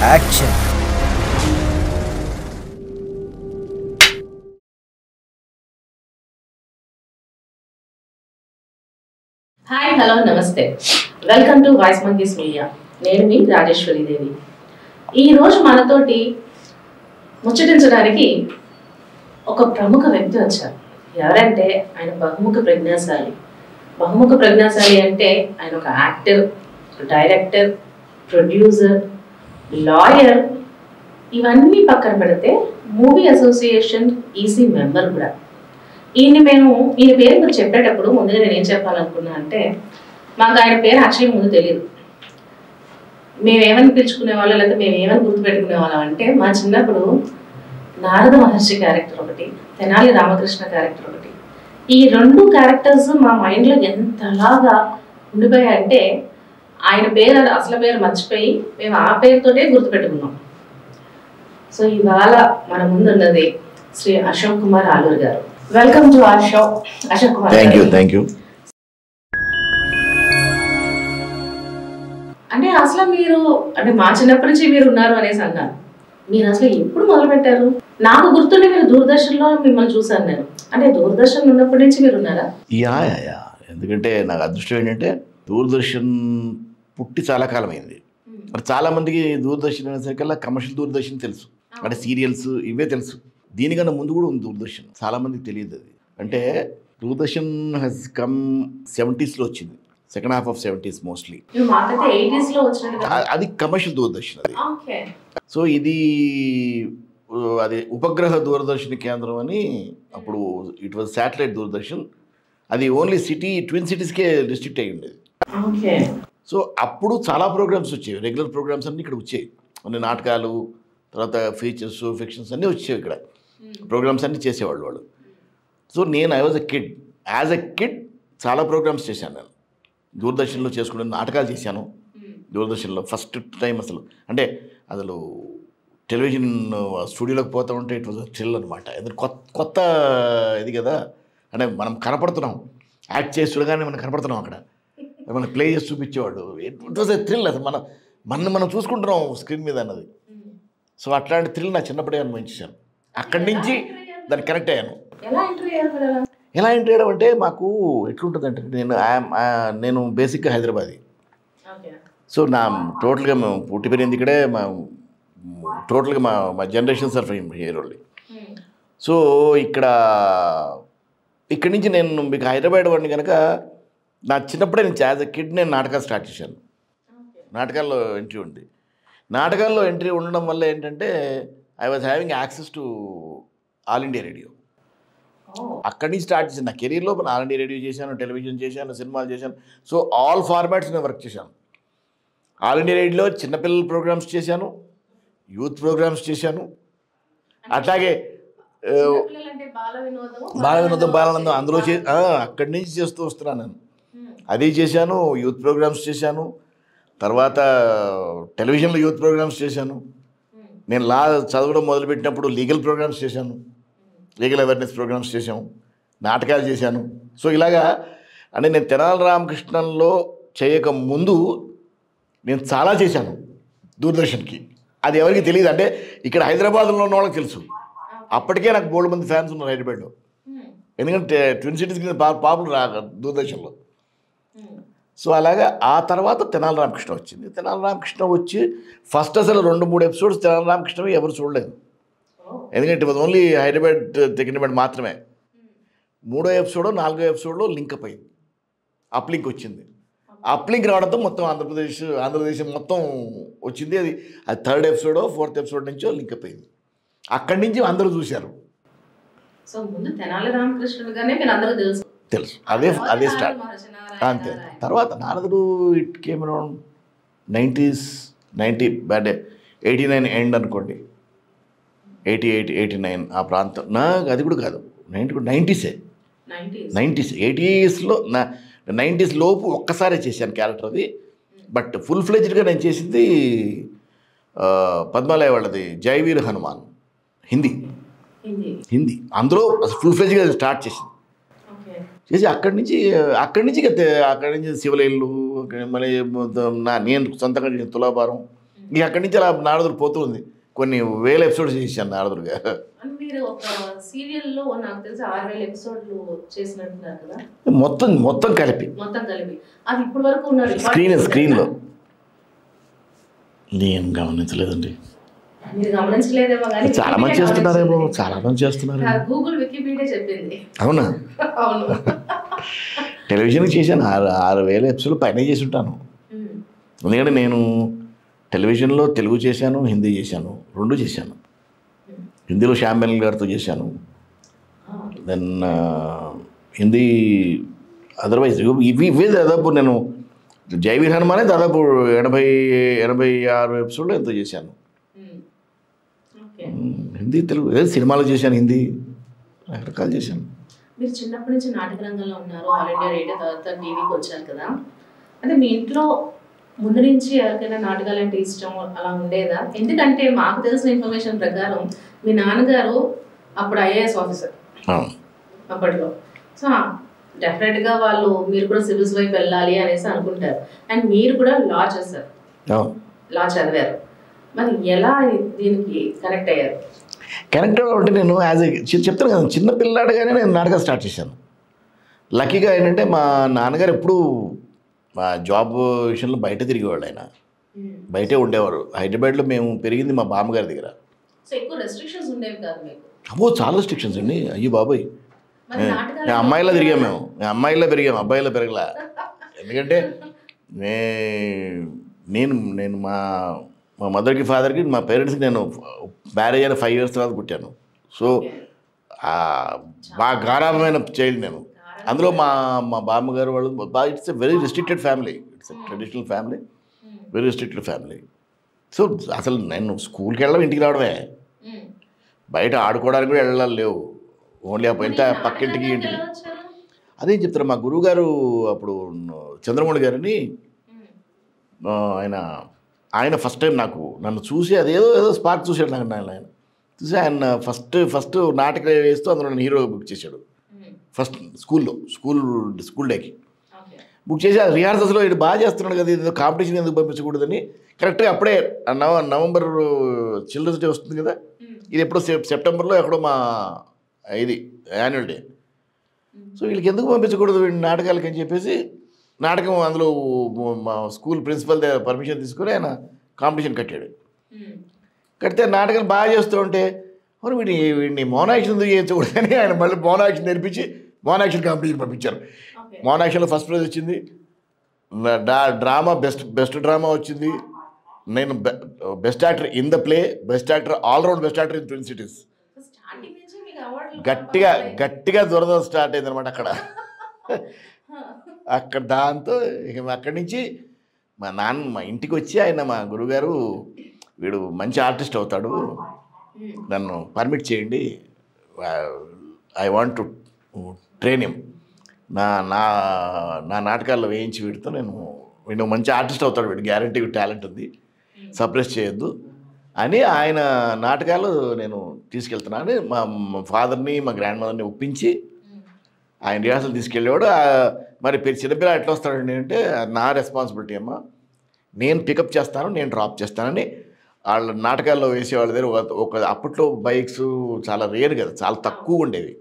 Action. Hi, hello, నమస్తే. Welcome to voice monkeys media. నేను మీ రాజేశ్వరి దేవి. ఈరోజు మనతోటి ముచ్చటించడానికి ఒక ప్రముఖ వ్యక్తి వచ్చారు. ఎవరంటే ఆయన బహుముఖ ప్రజ్ఞాశాలి. బహుముఖ ప్రజ్ఞాశాలి అంటే ఆయన ఒక యాక్టర్, డైరెక్టర్, ప్రొడ్యూసర్, లాయర్. ఇవన్నీ పక్కన పెడితే మూవీ అసోసియేషన్ ఈసీ మెంబర్ కూడా. ఈయన పేరు మీరు చెప్పేటప్పుడు ముందుగా నేను ఏం చెప్పాలనుకున్నా అంటే, మాకు ఆయన పేరు యాక్చువల్లీ ముందు తెలియదు. మేమేమని పిలుచుకునే వాళ్ళం, లేకపోతే మేమేమని గుర్తుపెట్టుకునే వాళ్ళం అంటే, మా చిన్నప్పుడు నారద మహర్షి క్యారెక్టర్ ఒకటి, తెనాలి రామకృష్ణ క్యారెక్టర్ ఒకటి. ఈ రెండు క్యారెక్టర్స్ మా మైండ్లో ఎంతలాగా ఉండిపోయాయంటే, ఆయన పేరు అసలు పేరు మర్చిపోయి మేము ఆ పేరుతోనే గుర్తుపెట్టుకున్నాం. సో ఇవాళ మన ముందు ఉన్నది శ్రీ అశోక్ కుమార్ ఆలూరు గారు. Welcome to our show Ashok Kumar. Thank you. అంటే అసలు మీరు అంటే మా చిన్నప్పటి నుంచి మీరు ఉన్నారు అనేసి అన్నారు. మీరు అసలు ఎప్పుడు మొదలు పెట్టారు? నాకు గుర్తుండి మీరు దూరదర్శన్లో మిమ్మల్ని చూసాను నేను. అంటే దూరదర్శన్ ఉన్నప్పటి నుంచి మీరు ఉన్నారా? యా ఎందుకంటే నాకు అదృష్టం ఏంటంటే దూరదర్శన్ పుట్టి చాలా కాలం అయింది. మరి చాలా మందికి దూరదర్శన్ అనేసరికల్లా కమర్షియల్ దూరదర్శన్ తెలుసు, అంటే సీరియల్స్ ఇవే తెలుసు. దీనికన్నా ముందు కూడా ఉంది దూరదర్శన్, చాలా మందికి తెలియదు అది. అంటే దూరదర్శన్ హెస్ కమ్ 70s వచ్చింది, second half of 70s mostly. అది కమర్షియల్ దూరదర్శన్ అది. సో అది ఉపగ్రహ దూరదర్శన్ కేంద్రం అని అప్పుడు ఇట్ వాజ్ శాటిలైట్ దూరదర్శన్. అది ఓన్లీ ట్విన్ సిటీస్కే డిస్ట్రిక్ట్ అయ్యి ఉండేది. సో అప్పుడు చాలా ప్రోగ్రామ్స్ వచ్చేవి, రెగ్యులర్ ప్రోగ్రామ్స్ అన్నీ ఇక్కడ వచ్చేవి. అన్ని నాటకాలు, తర్వాత ఫీచర్స్, ఫిక్షన్స్ అన్నీ వచ్చేవి. ఇక్కడ ప్రోగ్రామ్స్ అన్నీ చేసేవాళ్ళు వాళ్ళు. So I was as a kid చాలా ప్రోగ్రామ్స్ చేశాను నేను. దూరదర్శన్లో చేసుకునే నాటకాలు చేశాను దూరదర్శన్లో ఫస్ట్ టైం. అసలు టెలివిజన్ స్టూడియోలోకి పోతూ ఉంటే ఇట్ వాజ్ థ్రిల్ అనమాట. ఎందుకంటే కొత్త ఇది కదా, అంటే మనం కనపడుతున్నాం, యాక్ట్ చేసి చూడగానే మనం కనపడుతున్నాం, అక్కడ మనకు ప్లే చేసి చూపించేవాడు. It was a thrill. అసలు మనం చూసుకుంటున్నాం స్క్రీన్ మీద అన్నది. సో అట్లాంటి థ్రిల్ నా చిన్నప్పుడే అనుభవించాను. అక్కడి నుంచి దాన్ని కనెక్ట్ అయ్యాను. ఎలా ఎంట్రీ అయ్యడం అంటే మాకు ఎట్లుంటుందంటే, నేను బేసిక్గా హైదరాబాదీ. సో నా టోటల్గా మేము పుట్టి పెరిగింది ఇక్కడే. టోటల్గా మా generations are from here only. So ఇక్కడి నుంచి నేను మీకు హైదరాబాద్ వాడిని కనుక నా చిన్నప్పుడే నుంచి యాజ్ ఎ కిడ్ నేను నాటకాలు స్టార్ట్ చేశాను. నాటకాల్లో ఎంట్రీ ఉంది. నాటకాల్లో ఎంట్రీ ఉండడం వల్ల ఏంటంటే I was having access to all India radio. అక్కడి నుంచి స్టార్ట్ చేశాను నా కెరీర్లో. ఆల్ ఇండియా రేడియో చేశాను, టెలివిజన్ చేశాను, సినిమాలు చేశాను. సో ఆల్ ఫార్మాట్స్ నేను వర్క్ చేశాను. ఆల్ ఇండియా రేడియోలో చిన్నపిల్లల ప్రోగ్రామ్స్ చేశాను, యూత్ ప్రోగ్రామ్స్ చేశాను. అట్లాగే బాలవినోదం, బాలానందం అందులో అక్కడి నుంచి చేస్తూ వస్తున్నాను నేను. అది చేశాను, యూత్ ప్రోగ్రామ్స్ చేశాను. తర్వాత టెలివిజన్లో యూత్ ప్రోగ్రామ్స్ చేశాను. నేను చదవడం మొదలుపెట్టినప్పుడు లీగల్ ప్రోగ్రామ్స్ చేశాను, లీగల్ అవేర్నెస్ ప్రోగ్రామ్స్ చేశాము, నాటకాలు చేశాను. సో ఇలాగా అంటే నేను తెనాలి రామకృష్ణంలో చేయక ముందు నేను చాలా చేశాను దూరదర్శన్కి. అది ఎవరికి తెలియదు. అంటే ఇక్కడ హైదరాబాద్లో ఉన్న వాళ్ళకి తెలుసు. అప్పటికే నాకు బోల్డ్ మంది ఫ్యాన్స్ ఉన్నారు హైదరాబాద్లో. ఎందుకంటే ట్విన్ సిటీస్ కింద పాపులర్ దూరదర్శన్లో. సో అలాగా ఆ తర్వాత తెనాలి రామకృష్ణ వచ్చింది. తెనాలి రామకృష్ణ వచ్చి ఫస్ట్ అసలు 2-3 ఎపిసోడ్స్ తెనాలి రామకృష్ణవి ఎవరు చూడలేదు. ఎందుకంటే ఇది ఓన్లీ హైదరాబాద్ తెగినబాద్ మాత్రమే. 3వ ఎపిసోడో 4వ ఎపిసోడ్లో లింకప్ అయింది, అప్లింక్ వచ్చింది. అప్లింక్ రావడంతో మొత్తం ఆంధ్రప్రదేశ్ మొత్తం వచ్చింది. అది 3rd ఎపిసోడో 4th ఎపిసోడ్ నుంచో లింకప్ అయింది. అక్కడి నుంచి అందరూ చూశారు. సో ముందు తెనాలి రామకృష్ణుడుగానే మీరు అందరూ తెలుసు. అదే స్టార్ట్ అంతే. తర్వాత నారదుడు it came around 90s 89 end అనుకోండి, 88, 89 ఆ ప్రాంతం. అది కూడా కాదు, 90s 80sలో 90s లోపు ఒక్కసారే చేశాను క్యారెక్టర్ అది. బట్ ఫుల్ ఫ్లెజ్డ్గా నేను చేసింది పద్మాలయ వాళ్ళది జైవీర్ హనుమాన్, హిందీ. అందులో ఫుల్ ఫ్లెజ్డ్గా స్టార్ట్ చేసింది. చేసి అక్కడి నుంచి శివలీలు, మళ్ళీ నేను సొంతంగా చేసిన తులాభారం, ఇక అక్కడి నుంచి అలా నారదుడు పోతూ ఉంది. కొన్ని వేల ఎపిసోడ్స్ చేశాను నారదుడుగా. మీరు ఒక సీరియల్లో నాకు తెలిసి 6000 ఎపిసోడ్లు చేసినట్టున్నారు కదా? మొత్తం కలిపి అది ఇప్పటి వరకు ఉన్న స్క్రీన్లో నేను గమనించలేదండి. మీరు గమనించలేదేమో కానీ చాలా మంది చేస్తున్నారేమో. గూగుల్ వికీపీడియా చెప్పింది. అవునా? అవును. టెలివిజన్కి చేశాను 6,000 ఎపిసోడ్లు పైన చేసి ఉంటాను. ఎందుకంటే నేను టెలివిజన్లో తెలుగు చేశాను, హిందీ చేశాను, 2 చేశాను. హిందీలో శ్యామ్ బెనల్ గారితో చేశాను. దెన్ హిందీ అదర్వైజ్ ఇవే దాదాపు నేను జైవీర్ హనుమానే దాదాపు 86 ఎపిసోడ్లో ఎంతో చేశాను. హిందీ తెలుగు సినిమాలో చేశాను, హిందీ రకరకాలు చేశాను. మీరు చిన్నప్పటి నుంచి నాటక రంగంలో ఉన్నారు, ఆల్ ఇండియా రేడియో తర్వాత టీవీకి వచ్చారు కదా. అంటే మీ ఇంట్లో ముందు నుంచి ఎవరికైనా నాటకాలు అంటే ఇష్టం అలా ఉండేదా? ఎందుకంటే మాకు తెలిసిన ఇన్ఫర్మేషన్ ప్రకారం మీ నాన్నగారు అప్పుడు IAS ఆఫీసర్ అప్పట్లో. సో డెఫినెట్గా మీరు కూడా సివిల్స్ వైపు వెళ్ళాలి అనేసి అనుకుంటారు. అండ్ మీరు కూడా లా చేశారు, లా చదివారు. మరి ఎలా దీనికి కనెక్ట్ అయ్యారు? కనెక్ట్ అంటే నేను చెప్తాను కదా, చిన్న పిల్లాడుగానే నేను నాటకాలు స్టార్ట్ చేశాను. లక్కీగా ఏంటంటే మా నాన్నగారు ఎప్పుడూ మా జాబ్ విషయంలో బయట తిరిగేవాళ్ళు. ఆయన బయటే ఉండేవారు. హైదరాబాద్లో మేము పెరిగింది మా బామ్మగారి దగ్గర. అబ్బో చాలా రెస్ట్రిక్షన్స్ అండి. అయ్యో బాబోయ్, అమ్మాయిలా తిరిగాము మేము. అమ్మాయిలా పెరిగాము, అబ్బాయిలా పెరగలా. ఎందుకంటే నేను మా మదర్కి ఫాదర్కి మా పేరెంట్స్కి నేను మ్యారేజ్ అయిన 5 years తర్వాత పుట్టాను. సో బాగా గారాభమైన చైల్డ్ నేను. అందులో మా బామ్మగారు వాళ్ళు it's a very restricted family. It's a traditional family, very restricted family. So అసలు నేను స్కూల్కి వెళ్ళడం, ఇంటికి రావడమే. బయట ఆడుకోవడానికి కూడా వెళ్ళాలి లేవు. ఓన్లీ ఎంత పక్కింటికి ఇంటికి. అదేం చెప్తారు మా గురువుగారు అప్పుడు చంద్రమౌళి గారిని, ఆయన ఫస్ట్ టైం నన్ను చూసి అదేదో స్పార్క్ చూశాడు ఆయన చూసి. ఆయన ఫస్ట్ నాటకం వేస్తూ అందులో నన్ను హీరో బుక్ చేశాడు. ఫస్ట్ స్కూల్ డేకి బుక్ చేసి ఆ రిహార్సల్స్లో ఇది బాగా చేస్తున్నాడు కదా, ఇది కాంపిటీషన్ ఎందుకు పంపించకూడదని కరెక్ట్గా అప్పుడే నవంబర్ చిల్డ్రన్స్ డే వస్తుంది కదా, ఇది ఎప్పుడో సెప్టెంబర్లో ఎక్కడో మా ఇది యాన్యువల్ డే. సో వీళ్ళకి ఎందుకు పంపించకూడదు వీడి నాటకాలకి అని చెప్పేసి నాటకం అందులో మా స్కూల్ ప్రిన్సిపల్ దగ్గర పర్మిషన్ తీసుకుని ఆయన కాంపిటీషన్ కట్టాడు. కడితే నాటకాలు బాగా చేస్తూ ఉంటే వీడిని మౌన యాక్షన్ ఎందుకు చేయించకూడదని ఆయన మళ్ళీ మౌన యాక్షన్ నేర్పించి మౌన యాక్షన్ కాంపిటీషన్ పంపించారు. మౌన యాక్షన్లో ఫస్ట్ ప్రైజ్ వచ్చింది. డ్రామా బెస్ట్ డ్రామా వచ్చింది. నేను best actor in the play, best actor all round best actor in twin cities. గట్టిగా దురద స్టార్ట్ అయింది అనమాట అక్కడ. దాంతో ఇక అక్కడి నుంచి మా ఇంటికి వచ్చి ఆయన మా గురువుగారు వీడు మంచి ఆర్టిస్ట్ అవుతాడు, నన్ను పర్మిట్ చేయండి, I want to train him, నా నాటకాల్లో వేయించి వీడితో వీడు మంచి ఆర్టిస్ట్ అవుతాడు, వీడు గ్యారంటీ టాలెంట్ ఉంది, సప్రెస్ చేయొద్దు అని ఆయన నాటకాలు నేను తీసుకెళ్తున్నాను. మా ఫాదర్ని మా గ్రాండ్ మదర్ని ఒప్పించి ఆయన రిహార్సల్ తీసుకెళ్ళేవాడు. మరి చిన్నపిల్ల ఎట్లా వస్తాడండి అంటే నా రెస్పాన్సిబిలిటీ అమ్మ, నేను పికప్ చేస్తాను, నేను డ్రాప్ చేస్తానని వాళ్ళ నాటకాల్లో వేసేవాళ్ళ దగ్గర అప్పట్లో బైక్స్ చాలా రేర్ కదా, చాలా తక్కువ ఉండేవి.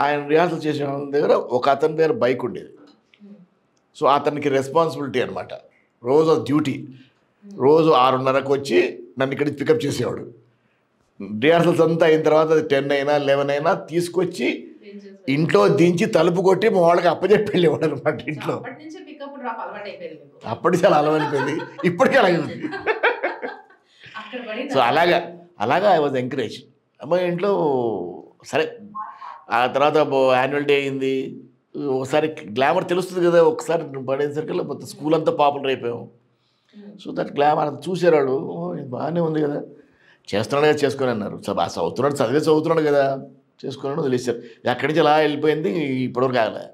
ఆయన రిహార్సల్ చేసే వాళ్ళ దగ్గర అతని దగ్గర బైక్ ఉండేది. సో అతనికి రెస్పాన్సిబిలిటీ అనమాట, రోజు డ్యూటీ. రోజు 6:30కు వచ్చి నన్ను ఇక్కడికి పికప్ చేసేవాడు. రిహార్సల్స్ అంతా అయిన తర్వాత అది 10 అయినా 11 అయినా తీసుకొచ్చి ఇంట్లో దించి తలుపు కొట్టి మా వాళ్ళకి అప్పచెప్పి వెళ్ళేవాడు అనమాట ఇంట్లో. అప్పటి చాలా అలవైపోయింది, ఇప్పటికీ అలాగే ఉంది. సో అలాగా ఐ వాజ్ ఎంకరేజ్. అమ్మ ఇంట్లో సరే. ఆ తర్వాత యాన్యువల్ డే అయింది. ఒకసారి గ్లామర్ తెలుస్తుంది కదా, ఒకసారి పడేసరికి మొత్తం స్కూల్ అంతా పాపులర్ అయిపోయాం. సో దట్ గ్లామర్ అంత చూసేవాడు, బాగానే ఉంది కదా, చేస్తున్నాడు కదా, చేసుకొని అన్నారు. చదువుతున్నాడు కదా, చేసుకున్నాడు, వదిలేశారు. అక్కడి నుంచి అలా వెళ్ళిపోయింది, ఇప్పటివరకు ఆగలే.